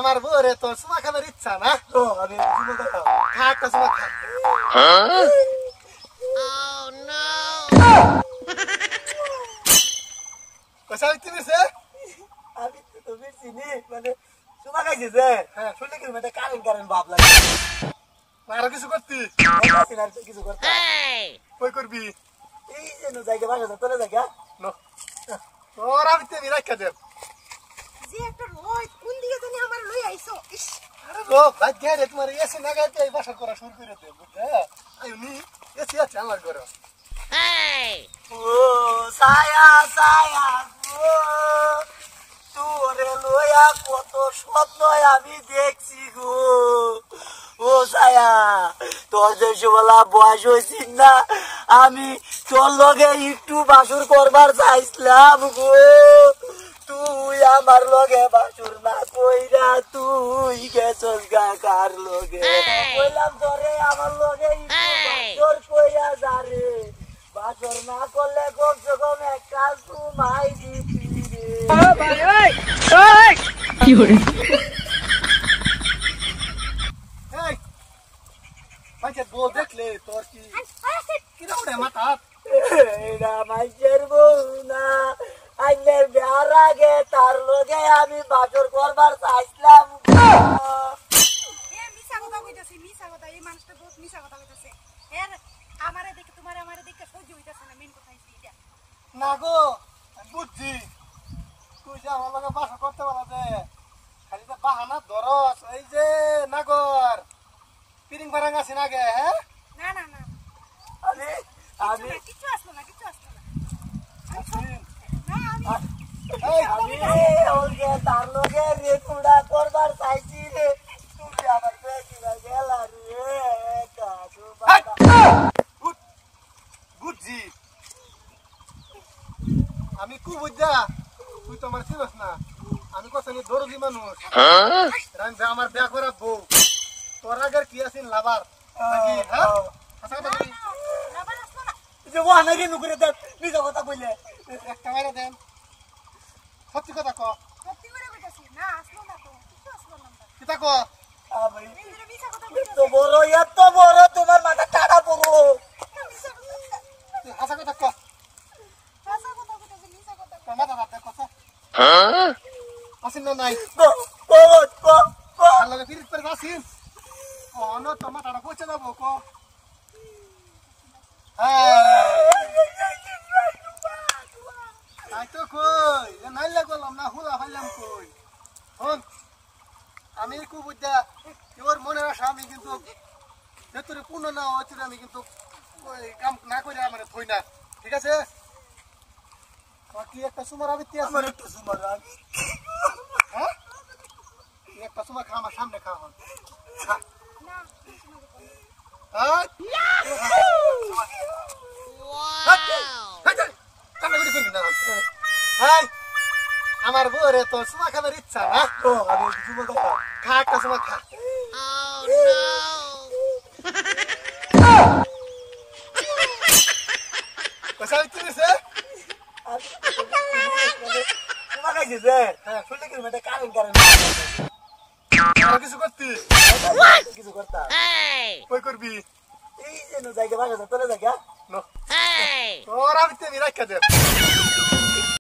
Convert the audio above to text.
আমার বউরে তো সুমা খাবার ইচ্ছা না তো আমি জীবন কথা খা একটা সুমা খা পয়সা দিতে সে আমি তো চিনি মানে সুমা খাইছে যে হ্যাঁ শুনলে কি মানে কারেন্ট ভাব লাগে আরো কিছু করতি কিছু করতে কই করবি এই যে জায়গা বাসা তোর জায়গা নো তোর আমি তেমনি রাখা দেব যে একটা লয় কোন দিকে জানি আমার লই আইছো ইস আরে গো ভাই রে তোমার এসে না গাইতে এই বাসা করা শুরু করে দেব হ্যাঁ আইনি এসে আছে আমার ঘরে ও সায়া সায়া গো তোরে লয়া কত স্বপ্ন আমি দেখছি গো ও সায়া তোর যে বলা বয়স হয়েছিস না আমি তোর লগে একটু বাসুর করবার চাইছিলাম গো তুই আমার লগে বাসুর না কইরা তুই গেছস গা কার লগে কইলাম তোরে আমার লগে একটু বাসুর কইরা যা রে বাসুর না করলে কমসে কম একটা সুমাই দিবি রে কি হরে এই ভাই বল দেখলে তোর কি কি রে মাথা এরা মাইজের বউ না আইনের বিয়ার আগে তার লগে আমি বাসর করবার চাইছিলাম এ মিছা কথা কইতাছে মিছা কথা এই মানুষটা বহুত মিছা কথা কইতাছে এর আমারে দেখে তোমার আমারে দেখে সহ্য হইতাছে না মেন কথা হইছে এটা না গো বুঝছি তুই যে আমার লগে বাসা করতে পারা যে খালি তো বাহানা ধরস এই যে নাগর পিরিং ভাড়াং আছে না গে হ্যাঁ না না না আমি আমি কিছু আসলো না কিছু আসলো না আছিস? না আমি এই আমি ওকে তার লগে রেকুড়া করবার চাইছি রে তুমি আমার বেটিরা গেলা রে কাকু বাবা বুঝছি আমি কু বুঝা তুই তো আমার চিনস না আমি কতনি দরদি মানুষ আমার বিয়া করা বউ তোর আগের কি আছিস লাভার নাকি হ্যাঁ আচ্ছা কথা বলি রাবার আসলো না যে ও আনারে নুকুরে দেখ নিজে কথা কইলে একটা মাইরা দেন সত্যি কথা ক সত্যি করে কইতাছি না আসলো না তো কিছু আসলো না কিতা ক ভাই এই যে মিছা কথা এত বড় তোমার মাথা টাটা পড়ো মিছা কথা তুই হাসা কথা ক মিছা কথা কইতাছি মিছা কথা তোর মাথা ভাত দেখ কথা আসিন না নাই আর লগে ফিরিত করে আসিন অন তোর মাথাটা পচে যাবো ক তাই তো কই নাইলে গেলাম না হুলা ফাইলাম কই হন আমি কু বুঝা তোর মনের আশা আমি কিন্তু ভেতরে পূর্ণ না হচ্ছে আমি কিন্তু কাম না করে আমার থই না ঠিক আছে বাকি একটা সুমার আবৃত্তি আছে আমার একটু সুমার হ্যাঁ একটা সুমার খা আমার সামনে খা হন না আমার বউরে তো সুমা খাবার ইচ্ছা না তো আমি জীবন কথা খা একটা সুমা খা পয়সা দিতে সে তোমার কাছে যে হ্যাঁ শুনলে কি মানে কারেন্ট আরো কিছু করতি কিছু করতাম কই করবি এই যে জায়গা বাসা তোর জায়গা নো তোর আমি তেমনি রাখা দেব